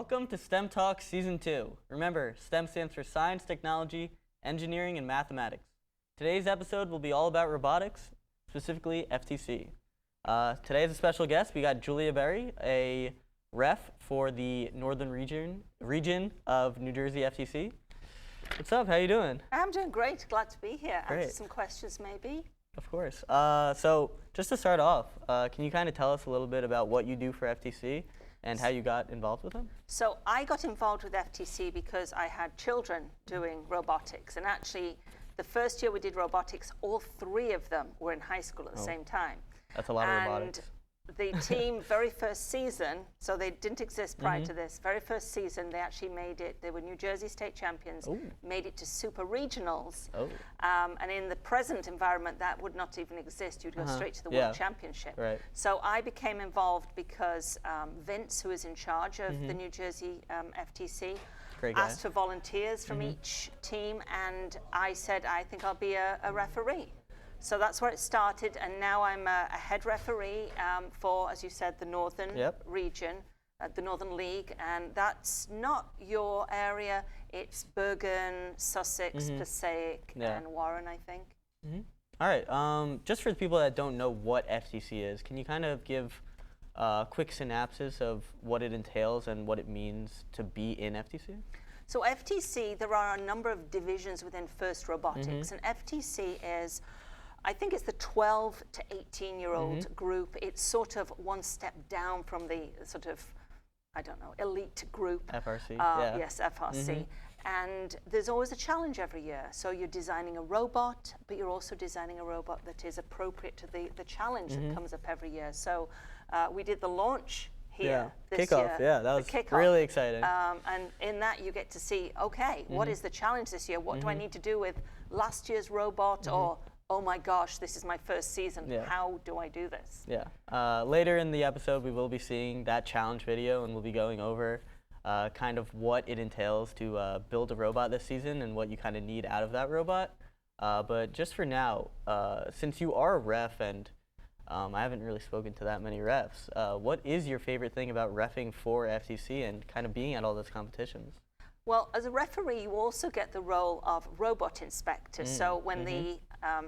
Welcome to STEM Talk Season 2. Remember, STEM stands for Science, Technology, Engineering, and Mathematics. Today's episode will be all about robotics, specifically FTC. Today as a special guest, we got Julia Berry, a ref for the Northern region of New Jersey FTC. What's up? How you doing? I'm doing great. Glad to be here. Great. Answer some questions, maybe. Of course. So just to start off, can you kind of tell us a little bit about what you do for FTC and how you got involved with them? So I got involved with FTC because I had children doing robotics. And actually, the first year we did robotics, all three of them were in high school at the same time. That's a lot of robotics. The team, very first season, so they didn't exist prior to this, very first season, they actually made it, they were New Jersey state champions, made it to super regionals. And in the present environment, that would not even exist. You'd go straight to the World Championship. Right. So I became involved because Vince, who is in charge of the New Jersey FTC, asked for volunteers from each team, and I said, I think I'll be a referee. So that's where it started, and now I'm a head referee for, as you said, the Northern region, the Northern League, and that's not your area. It's Bergen, Sussex, Passaic, and Warren, I think. All right. Just for the people that don't know what FTC is, can you kind of give a quick synopsis of what it entails and what it means to be in FTC? So FTC, there are a number of divisions within FIRST Robotics, and FTC is, I think it's the 12 to 18-year-old group. It's sort of one step down from the sort of, I don't know, elite group. FRC, Yes, FRC. And there's always a challenge every year. So you're designing a robot, but you're also designing a robot that is appropriate to the challenge that comes up every year. So we did the launch here this year. That was really exciting. And in that you get to see, okay, what is the challenge this year? What do I need to do with last year's robot? Or oh my gosh, this is my first season. How do I do this? Later in the episode, we will be seeing that challenge video, and we'll be going over kind of what it entails to build a robot this season and what you kind of need out of that robot. But just for now, since you are a ref, and I haven't really spoken to that many refs, what is your favorite thing about reffing for FTC and kind of being at all those competitions? Well, as a referee, you also get the role of robot inspector. So when the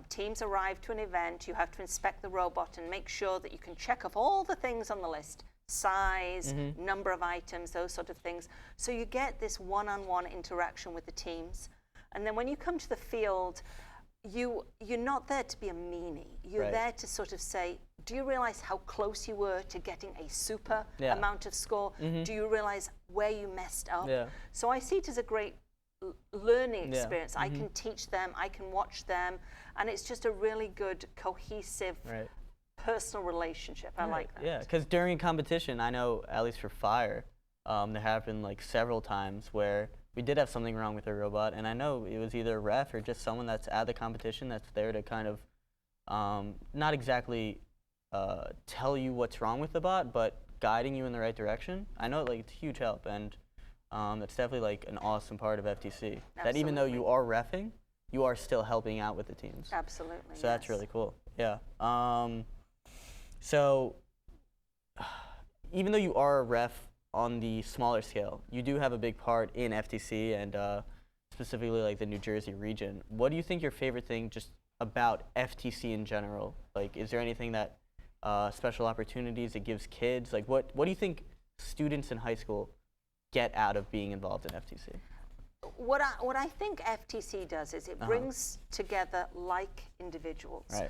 teams arrive to an event, you have to inspect the robot and make sure that you can check off all the things on the list, size, number of items, those sort of things. So you get this one-on-one interaction with the teams. And then when you come to the field, you're not there to be a meanie. You're there to sort of say, do you realize how close you were to getting a super amount of score? Do you realize where you messed up? So I see it as a great learning experience. I can teach them, I can watch them, and it's just a really good, cohesive, personal relationship. I like that. Yeah, because during competition, I know, at least for fire, there have been like several times where we did have something wrong with the robot, and I know it was either a ref or just someone that's at the competition that's there to kind of not exactly tell you what's wrong with the bot, but guiding you in the right direction. I know like it's a huge help, and it's definitely like an awesome part of FTC. Absolutely. That even though you are reffing, you are still helping out with the teams. Absolutely. So that's really cool. Yeah. So even though you are a ref on the smaller scale, you do have a big part in FTC and specifically like the New Jersey region. What do you think your favorite thing just about FTC in general? Like, is there anything that special opportunities it gives kids? Like, what do you think students in high school get out of being involved in FTC? What I think FTC does is it brings together like individuals.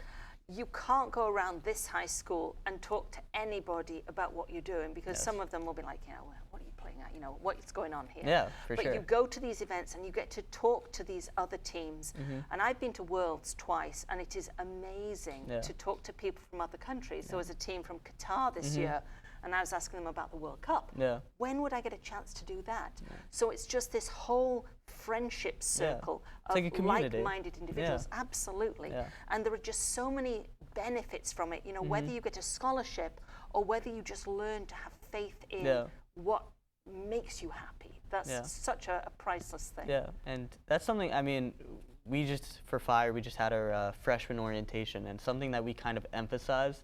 You can't go around this high school and talk to anybody about what you're doing, because some of them will be like, well, what are you playing at? What's going on here? Yeah, for sure. But you go to these events and you get to talk to these other teams. And I've been to Worlds twice, and it is amazing to talk to people from other countries. There was a team from Qatar this year, and I was asking them about the World Cup. When would I get a chance to do that? So it's just this whole friendship circle of like like-minded individuals. Absolutely. And there are just so many benefits from it, whether you get a scholarship or whether you just learn to have faith in what makes you happy. That's such a priceless thing. Yeah, and that's something, I mean, for Fire, we just had our freshman orientation, and something that we kind of emphasized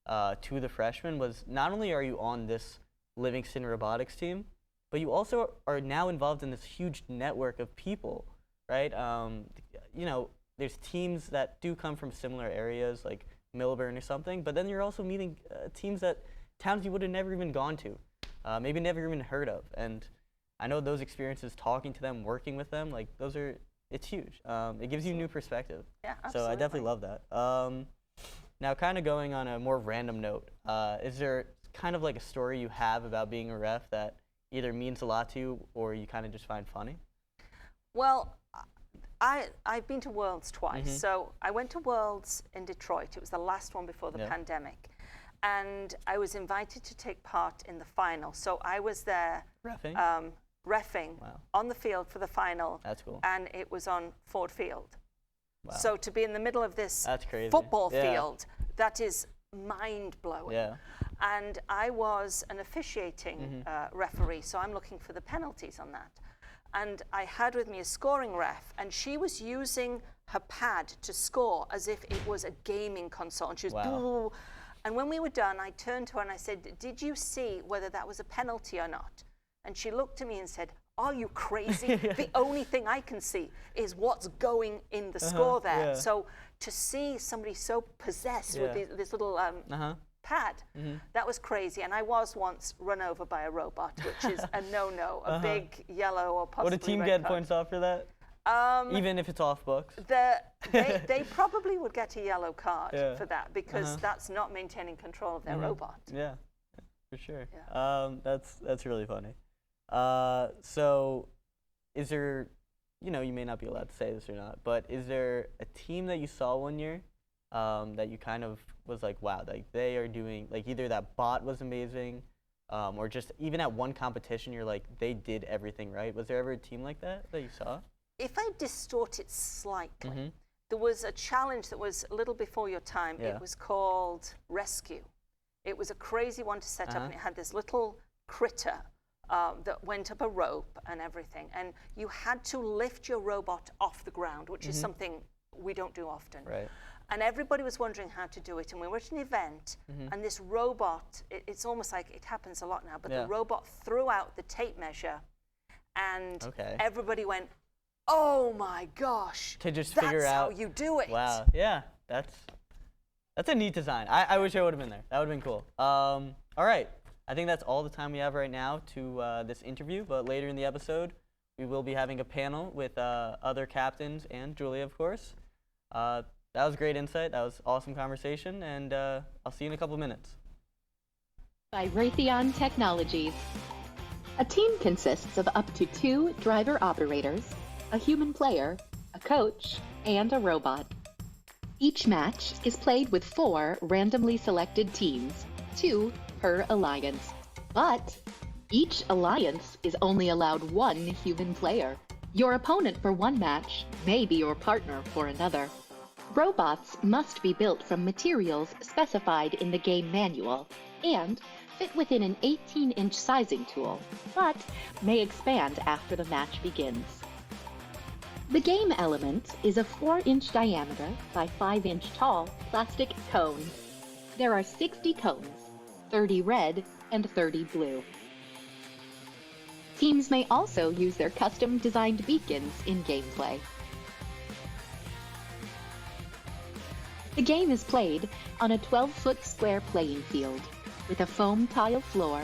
to the freshmen was not only are you on this Livingston robotics team, but you also are now involved in this huge network of people, right? You know, there's teams that do come from similar areas, like Millburn or something, but then you're also meeting teams that towns you would have never even gone to, maybe never even heard of. And I know those experiences, talking to them, working with them, like it's huge. It gives you new perspective. Yeah, So absolutely. I definitely love that. Now, kind of going on a more random note, is there kind of like a story you have about being a ref that either means a lot to you or you kind of just find funny? Well, I've been to Worlds twice. So I went to Worlds in Detroit. It was the last one before the pandemic. And I was invited to take part in the final. So I was there Reffing? reffing on the field for the final. That's cool. And it was on Ford Field. Wow. So to be in the middle of this That's crazy. football field, that is mind-blowing. Yeah. And I was an officiating referee, so I'm looking for the penalties on that. And I had with me a scoring ref, and she was using her pad to score as if it was a gaming console. And she was, boo. And when we were done, I turned to her and I said, "Did you see whether that was a penalty or not?" And she looked at me and said, "Are you crazy? The only thing I can see is what's going in the score there." Yeah. So to see somebody so possessed with this little pad, that was crazy. And I was once run over by a robot, which is a no-no, a big yellow or possibly Would a team red get card. points off for that? Even if it's off books? They probably would get a yellow card for that, because that's not maintaining control of their robot. Yeah, for sure. Yeah. That's really funny. So is there, you know, you may not be allowed to say this or not, but is there a team that you saw one year that you kind of was like, wow, like they are doing, like either that bot was amazing, or just even at one competition, you're like, they did everything right. Was there ever a team like that you saw? If I distort it slightly, there was a challenge that was a little before your time. Yeah. It was called Rescue. It was a crazy one to set up, and it had this little critter that went up a rope and everything. And you had to lift your robot off the ground, which is something we don't do often. Right. And everybody was wondering how to do it. And we were at an event, and this robot, it's almost like it happens a lot now, but the robot threw out the tape measure, and everybody went, "Oh my gosh, To just that's figure how out. you do it." Wow. Yeah, that's a neat design. I wish I would have been there. That would have been cool. All right. I think that's all the time we have right now to this interview, but later in the episode, we will be having a panel with other captains and Julia, of course. That was great insight. That was awesome conversation, and I'll see you in a couple of minutes. By Raytheon Technologies. A team consists of up to 2 driver operators, a human player, a coach, and a robot. Each match is played with 4 randomly selected teams, 2 per alliance. But each alliance is only allowed 1 human player. Your opponent for one match may be your partner for another. Robots must be built from materials specified in the game manual and fit within an 18-inch sizing tool, but may expand after the match begins. The game element is a 4-inch diameter by 5-inch tall plastic cone. There are 60 cones, 30 red and 30 blue. Teams may also use their custom-designed beacons in gameplay. The game is played on a 12-foot square playing field with a foam tile floor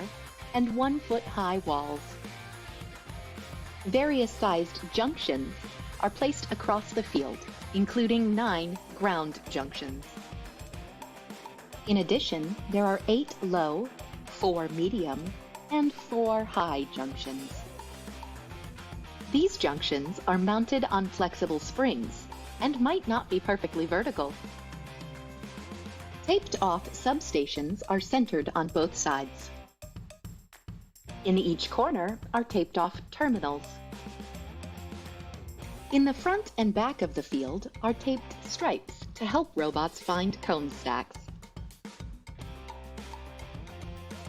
and 1-foot-high walls. Various sized junctions are placed across the field, including 9 ground junctions. In addition, there are 8 low, 4 medium, and 4 high junctions. These junctions are mounted on flexible springs and might not be perfectly vertical. Taped-off substations are centered on both sides. In each corner are taped-off terminals. In the front and back of the field are taped stripes to help robots find cone stacks.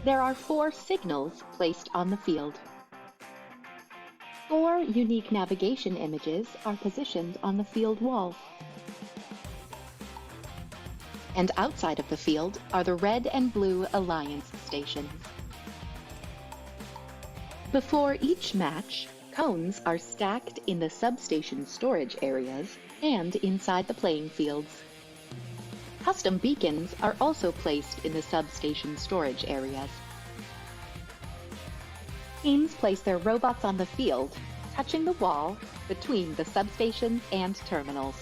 There are 4 signals placed on the field. 4 unique navigation images are positioned on the field wall. And outside of the field are the red and blue Alliance stations. Before each match, cones are stacked in the substation storage areas and inside the playing fields. Custom beacons are also placed in the substation storage areas. Teams place their robots on the field, touching the wall between the substations and terminals.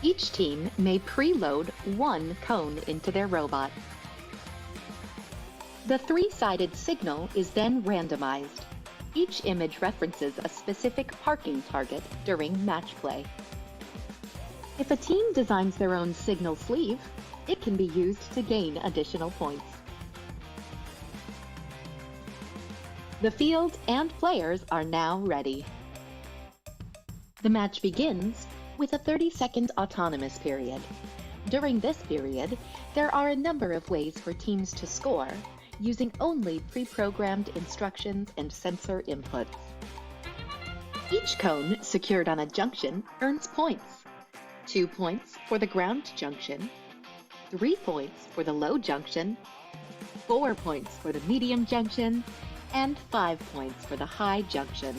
Each team may preload one cone into their robot. The three-sided signal is then randomized. Each image references a specific parking target during match play. If a team designs their own signal sleeve, it can be used to gain additional points. The field and players are now ready. The match begins with a 30-second autonomous period. During this period, there are a number of ways for teams to score, using only pre-programmed instructions and sensor inputs. Each cone secured on a junction earns points. 2 points for the ground junction, 3 points for the low junction, 4 points for the medium junction, and 5 points for the high junction.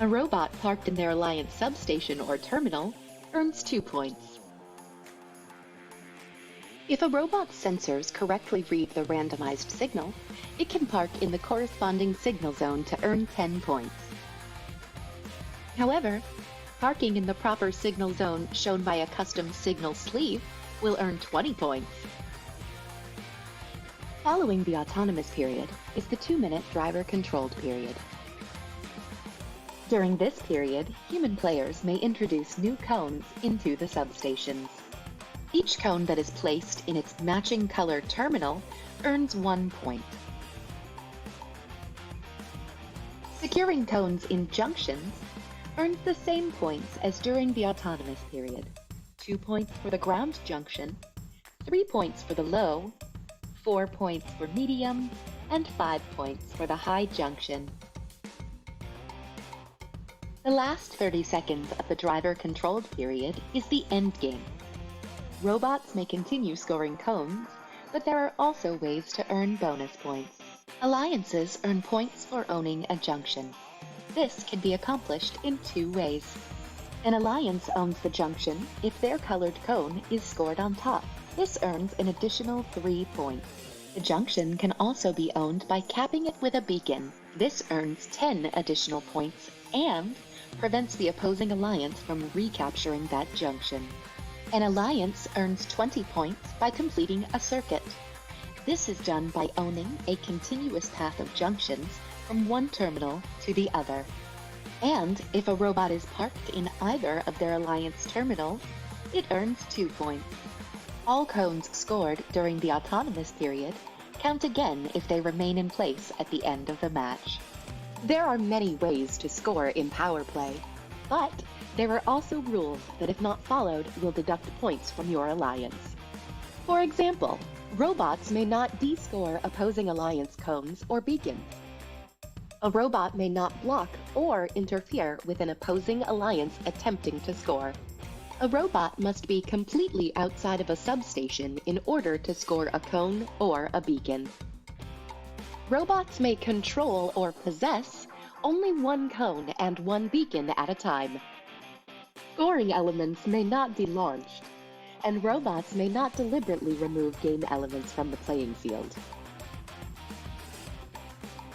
A robot parked in their Alliance substation or terminal earns 2 points. If a robot's sensors correctly read the randomized signal, it can park in the corresponding signal zone to earn 10 points. However, parking in the proper signal zone shown by a custom signal sleeve will earn 20 points. Following the autonomous period is the 2-minute driver-controlled period. During this period, human players may introduce new cones into the substations. Each cone that is placed in its matching color terminal earns 1 point. Securing cones in junctions earns the same points as during the autonomous period. 2 points for the ground junction, 3 points for the low, 4 points for medium, and 5 points for the high junction. The last 30 seconds of the driver-controlled period is the end game. Robots may continue scoring cones, but there are also ways to earn bonus points. Alliances earn points for owning a junction. This can be accomplished in 2 ways. An alliance owns the junction if their colored cone is scored on top. This earns an additional 3 points. The junction can also be owned by capping it with a beacon. This earns 10 additional points and prevents the opposing alliance from recapturing that junction. An alliance earns 20 points by completing a circuit. This is done by owning a continuous path of junctions from one terminal to the other. And if a robot is parked in either of their alliance terminals, it earns 2 points. All cones scored during the autonomous period count again if they remain in place at the end of the match. There are many ways to score in Power Play, but there are also rules that if not followed will deduct points from your alliance. For example, robots may not descore opposing alliance cones or beacons. A robot may not block or interfere with an opposing alliance attempting to score. A robot must be completely outside of a substation in order to score a cone or a beacon. Robots may control or possess only one cone and one beacon at a time. Scoring elements may not be launched, and robots may not deliberately remove game elements from the playing field.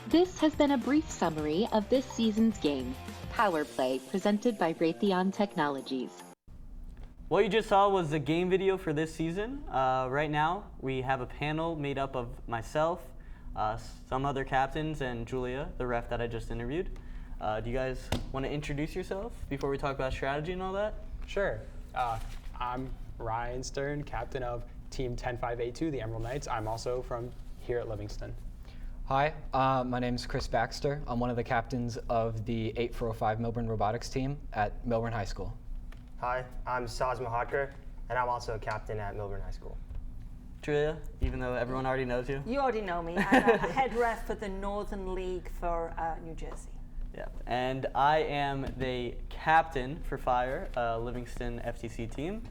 This has been a brief summary of this season's game, Power Play, presented by Raytheon Technologies. What you just saw was the game video for this season. Right now, we have a panel made up of myself, some other captains, and Julia, the ref that I just interviewed. Do you guys want to introduce yourself before we talk about strategy and all that? Sure. I'm Ryan Stern, captain of Team 10582, the Emerald Knights. I'm also from here at Livingston. Hi, my name is Chris Baxter. I'm one of the captains of the 8405 Milburn Robotics team at Milburn High School. Hi, I'm Saz Mahatkar, and I'm also a captain at Milburn High School. Julia, even though everyone already knows you? You already know me. I'm a head ref for the Northern League for New Jersey. Yeah, and I am the captain for Fire, Livingston FTC team,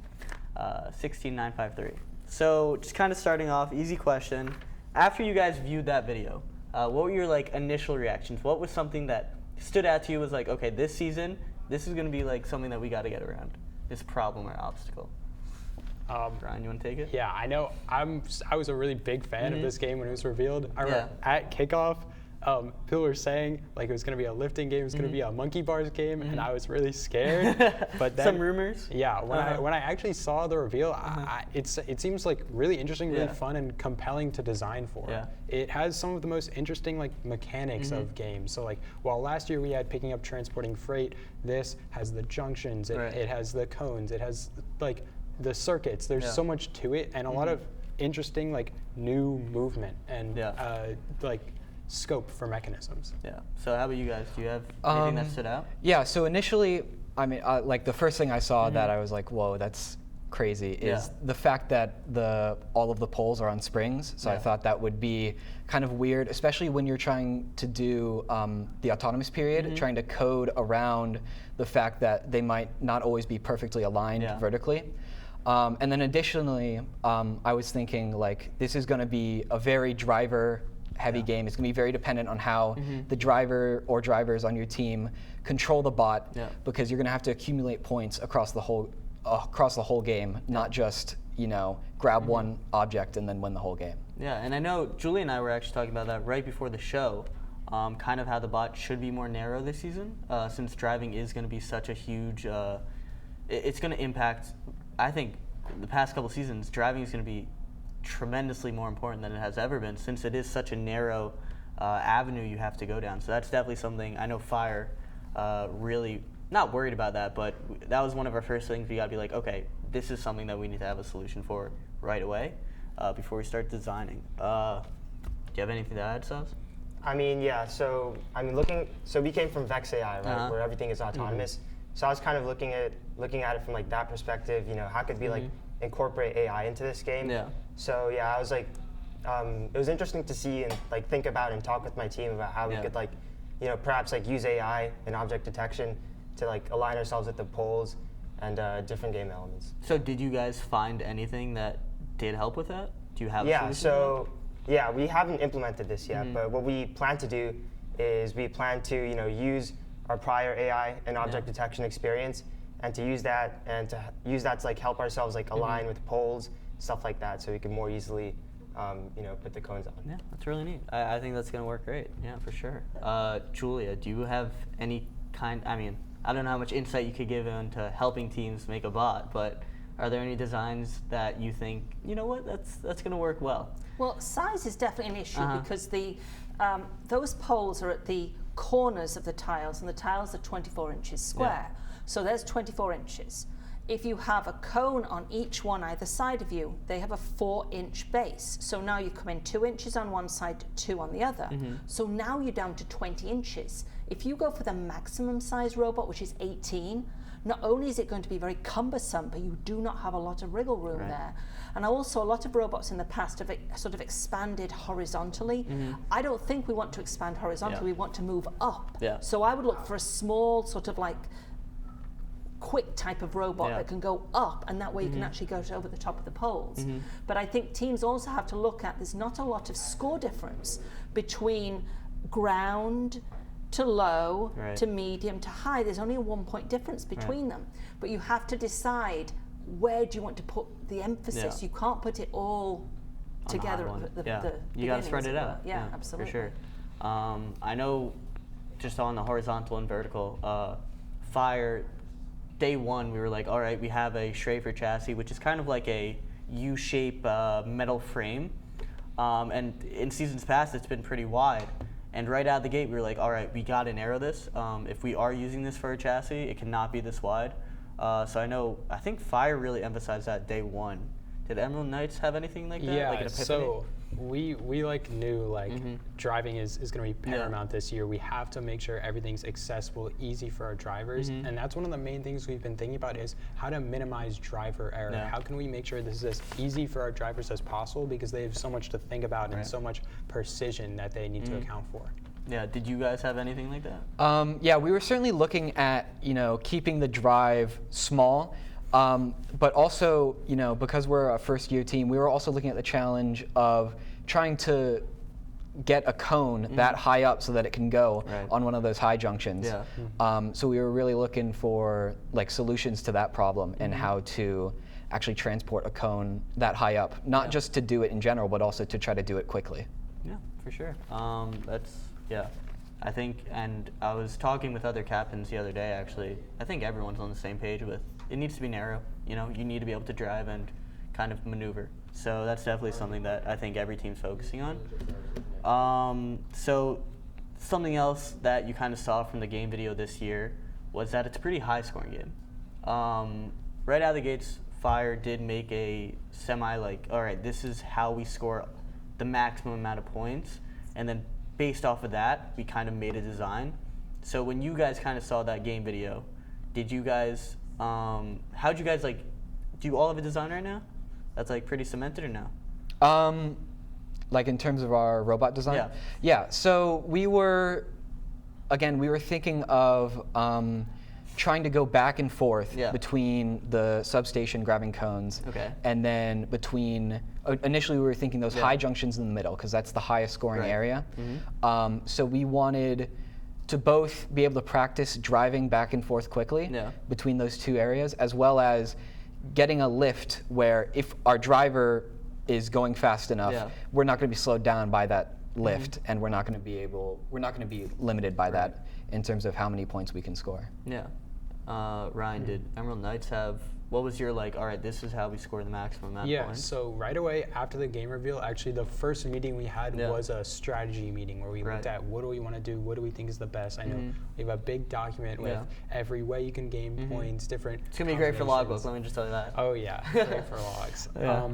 16953. So just kind of starting off, easy question. after you guys viewed that video, what were your like initial reactions? What was something that stood out to you? Was like, okay, this season, this is going to be like something that we got to get around. This problem or obstacle. Brian, you want to take it? Yeah, I know. I was a really big fan of this game when it was revealed. I remember at kickoff, people were saying like it was going to be a lifting game, it was going to be a monkey bars game, and I was really scared. But then, some rumors. Yeah, when I actually saw the reveal, it seems like really interesting, really Yeah. fun, and compelling to design for. Yeah. It has some of the most interesting like mechanics of games. So like while last year we had picking up transporting freight, this has the junctions, it has the cones, it has like the circuits. There's so much to it, and a lot of interesting like new movement and like scope for mechanisms. Yeah. So how about you guys? Do you have anything that stood out? Yeah, so initially, I mean, like the first thing I saw that I was like, whoa, that's crazy, is the fact that all of the poles are on springs. So I thought that would be kind of weird, especially when you're trying to do the autonomous period, trying to code around the fact that they might not always be perfectly aligned vertically. And then additionally, I was thinking like, this is gonna be a very driver-heavy game. It's gonna be very dependent on how the driver or drivers on your team control the bot, because you're gonna have to accumulate points across the whole game, not just grab one object and then win the whole game. Yeah, and I know Julie and I were actually talking about that right before the show, kind of how the bot should be more narrow this season, since driving is going to be such a huge, it's going to impact, I think, the past couple seasons, driving is going to be tremendously more important than it has ever been, since it is such a narrow avenue you have to go down. So that's definitely something, I know Fire really, not worried about that, but that was one of our first things. We got to be like, okay, this is something that we need to have a solution for right away before we start designing. Do you have anything to add, Saz? I mean, yeah. So we came from Vex AI, right, where everything is autonomous. So I was kind of looking at it from like that perspective. How could we like incorporate AI into this game? Yeah. So yeah, I was like, it was interesting to see and like think about and talk with my team about how we could like, perhaps like use AI and object detection to like align ourselves with the poles and different game elements. So did you guys find anything that did help with that? Do you have a solution? So yeah, we haven't implemented this yet, but what we plan to do is we plan to use our prior AI and object detection experience and to use that to like help ourselves like align with poles, stuff like that, so we can more easily put the cones on. Yeah, that's really neat. I think that's going to work great. Yeah, for sure. Julia, do you have any I don't know how much insight you could give into helping teams make a bot, but are there any designs that you think, that's going to work well? Well, size is definitely an issue because those poles are at the corners of the tiles, and the tiles are 24 inches square. So there's 24 inches. If you have a cone on each one either side of you, they have a 4-inch base. So now you come in 2 inches on one side, 2 on the other. So now you're down to 20 inches. If you go for the maximum size robot, which is 18, not only is it going to be very cumbersome, but you do not have a lot of wriggle room there. And also a lot of robots in the past have sort of expanded horizontally. I don't think we want to expand horizontally, we want to move up. So I would look for a small sort of like quick type of robot that can go up, and that way you can actually go over the top of the poles. But I think teams also have to look at, there's not a lot of score difference between ground to low, to medium, to high. There's only a 1-point difference between them. But you have to decide, where do you want to put the emphasis? You can't put it all together at the you got to spread it out. Yeah, absolutely. For sure. I know just on the horizontal and vertical, Fire, day one, we were like, all right, we have a Schrafer chassis, which is kind of like a U-shape metal frame. And in seasons past, it's been pretty wide. And right out of the gate, we were like, all right, we got to narrow this. If we are using this for a chassis, it cannot be this wide. So I think Fire really emphasized that day one. Did Emerald Knights have anything like that? Yeah, like an epiphany? so we like knew like driving is going to be paramount this year. We have to make sure everything's accessible, easy for our drivers, and that's one of the main things we've been thinking about is how to minimize driver error. How can we make sure this is as easy for our drivers as possible, because they have so much to think about and so much precision that they need to account for. Yeah, did you guys have anything like that? Yeah, we were certainly looking at keeping the drive small. But also, because we're a first-year team, we were also looking at the challenge of trying to get a cone that high up so that it can go Right. on one of those high junctions. Yeah. So we were really looking for like solutions to that problem and how to actually transport a cone that high up, not just to do it in general, but also to try to do it quickly. Yeah, for sure. Yeah. I think, and I was talking with other captains the other day, actually. I think everyone's on the same page with it needs to be narrow. You know, you need to be able to drive and kind of maneuver. So that's definitely something that I think every team's focusing on. So something else that you kind of saw from the game video this year was that it's a pretty high scoring game. Right out of the gates, Fire did make a semi like, all right, this is how we score the maximum amount of points, and then based off of that, we kind of made a design. So when you guys kind of saw that game video, did you guys, how'd you guys like, do you all have a design right now that's like pretty cemented or no? Like in terms of our robot design? Yeah. Yeah, so we were thinking of trying to go back and forth Yeah. between between the substation grabbing cones Okay. and then between, initially we were thinking those high junctions in the middle because that's the highest scoring Right. area. So we wanted to both be able to practice driving back and forth quickly Yeah. between those two areas, as well as getting a lift where if our driver is going fast enough, Yeah. we're not going to be slowed down by that lift, and we're not going to be limited by that in terms of how many points we can score. Yeah. Ryan, did Emerald Knights have, what was your like, all right, this is how we score the maximum amount of Yeah, points? so right away after the game reveal, actually the first meeting we had Yeah. was a strategy meeting where we looked Right. at what do we want to do, what do we think is the best. I know we have a big document with Yeah. every way you can gain points, different It's going to be great for logbook, combinations. let me just tell you that. Oh yeah, great for logs. Yeah.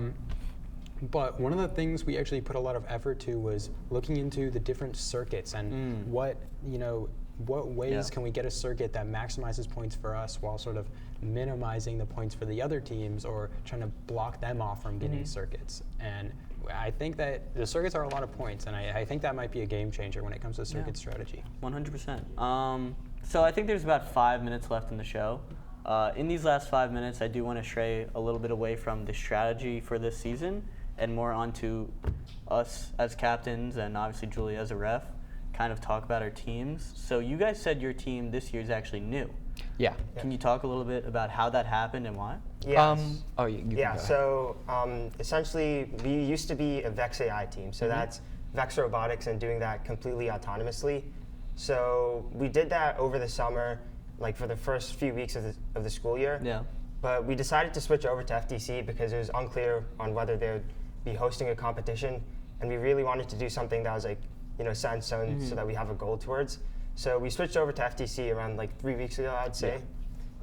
But one of the things we actually put a lot of effort to was looking into the different circuits and what ways Yeah. can we get a circuit that maximizes points for us while sort of minimizing the points for the other teams or trying to block them off from getting circuits. And I think that the circuits are a lot of points, and I think that might be a game changer when it comes to circuit strategy. 100%. So I think there's about 5 minutes left in the show. In these last 5 minutes, I do want to stray a little bit away from the strategy for this season and more onto us as captains and obviously Julie as a ref, kind of talk about our teams. So you guys said your team this year is actually new. Yeah. Can you talk a little bit about how that happened and why? Yes. Oh, you can Yeah, go ahead. so essentially we used to be a Vex AI team. So that's Vex Robotics and doing that completely autonomously. So we did that over the summer, like for the first few weeks of the school year. Yeah. But we decided to switch over to FTC because it was unclear on whether they would be hosting a competition. And we really wanted to do something that was like, set in stone so that we have a goal towards. So we switched over to FTC around like 3 weeks ago, I'd say.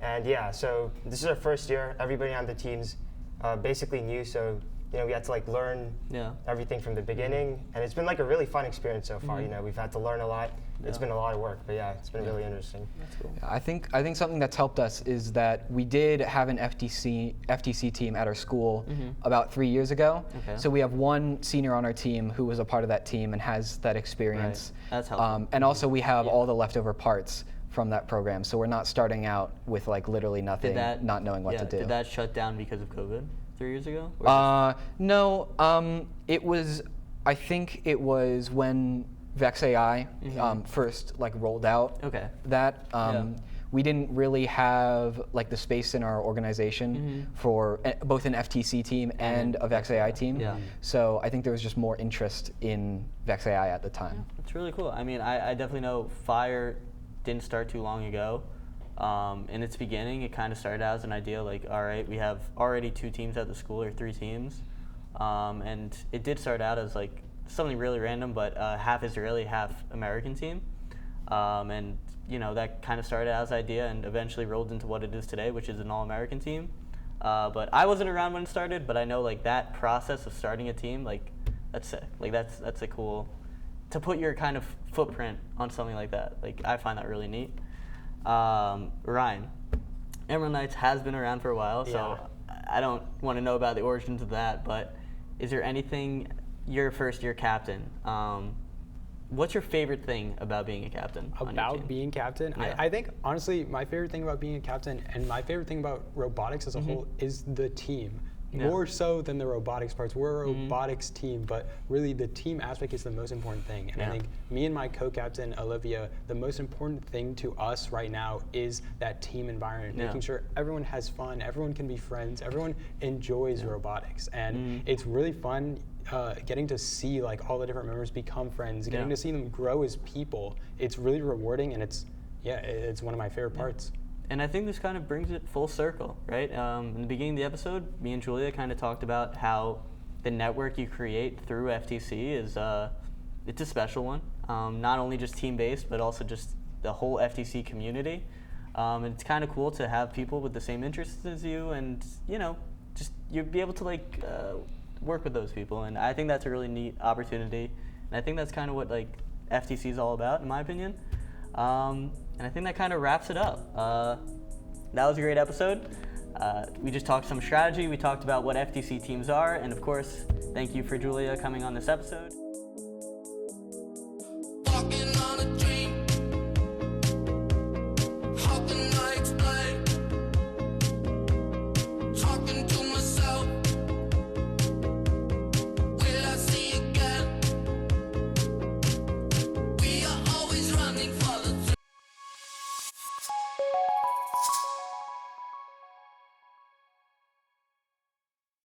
And yeah, so this is our first year. Everybody on the team's basically new, so we had to like learn everything from the beginning, and it's been like a really fun experience so far. We've had to learn a lot. It's been a lot of work, but yeah, it's been really interesting. That's cool. I think something that's helped us is that we did have an FTC team at our school about 3 years ago. Okay. So we have one senior on our team who was a part of that team and has that experience. Right. That's helpful. And also we have all the leftover parts from that program, so we're not starting out with like literally nothing, not knowing what to do. Did that shut down because of COVID 3 years ago? Or No, it was. I think it was when Vex AI first like rolled out. Okay. That we didn't really have like the space in our organization for both an FTC team and a Vex AI team. Yeah. So I think there was just more interest in Vex AI at the time. It's really cool. I mean, I definitely know Fire didn't start too long ago. In its beginning, it kind of started out as an idea like, all right, we have already 2 teams at the school, or 3 teams. And it did start out as like something really random, but half Israeli, half American team. And that kind of started as an idea and eventually rolled into what it is today, which is an all-American team. But I wasn't around when it started, but I know like that process of starting a team, like that's sick. Like that's a cool, to put your kind of footprint on something like that. Like I find that really neat. Ryan, Emerald Knights has been around for a while, so I don't want to know about the origins of that, but is there anything, your first year captain, what's your favorite thing about being a captain on your team? About being captain, Yeah. I think honestly my favorite thing about being a captain and my favorite thing about robotics as a whole is the team. more so than the robotics parts. We're a robotics team, but really the team aspect is the most important thing. And I think me and my co-captain, Olivia, the most important thing to us right now is that team environment, making sure everyone has fun, everyone can be friends, everyone enjoys robotics. And it's really fun getting to see like all the different members become friends, getting to see them grow as people. It's really rewarding, and it's one of my favorite parts. And I think this kind of brings it full circle, right? In the beginning of the episode, me and Julia kind of talked about how the network you create through FTC is it's a special one. Not only just team-based, but also just the whole FTC community. And it's kind of cool to have people with the same interests as you, and just you'd be able to like work with those people. And I think that's a really neat opportunity. And I think that's kind of what like FTC is all about, in my opinion. And I think that kind of wraps it up. That was a great episode. We just talked some strategy. We talked about what FTC teams are. And of course, thank you for Julia coming on this episode.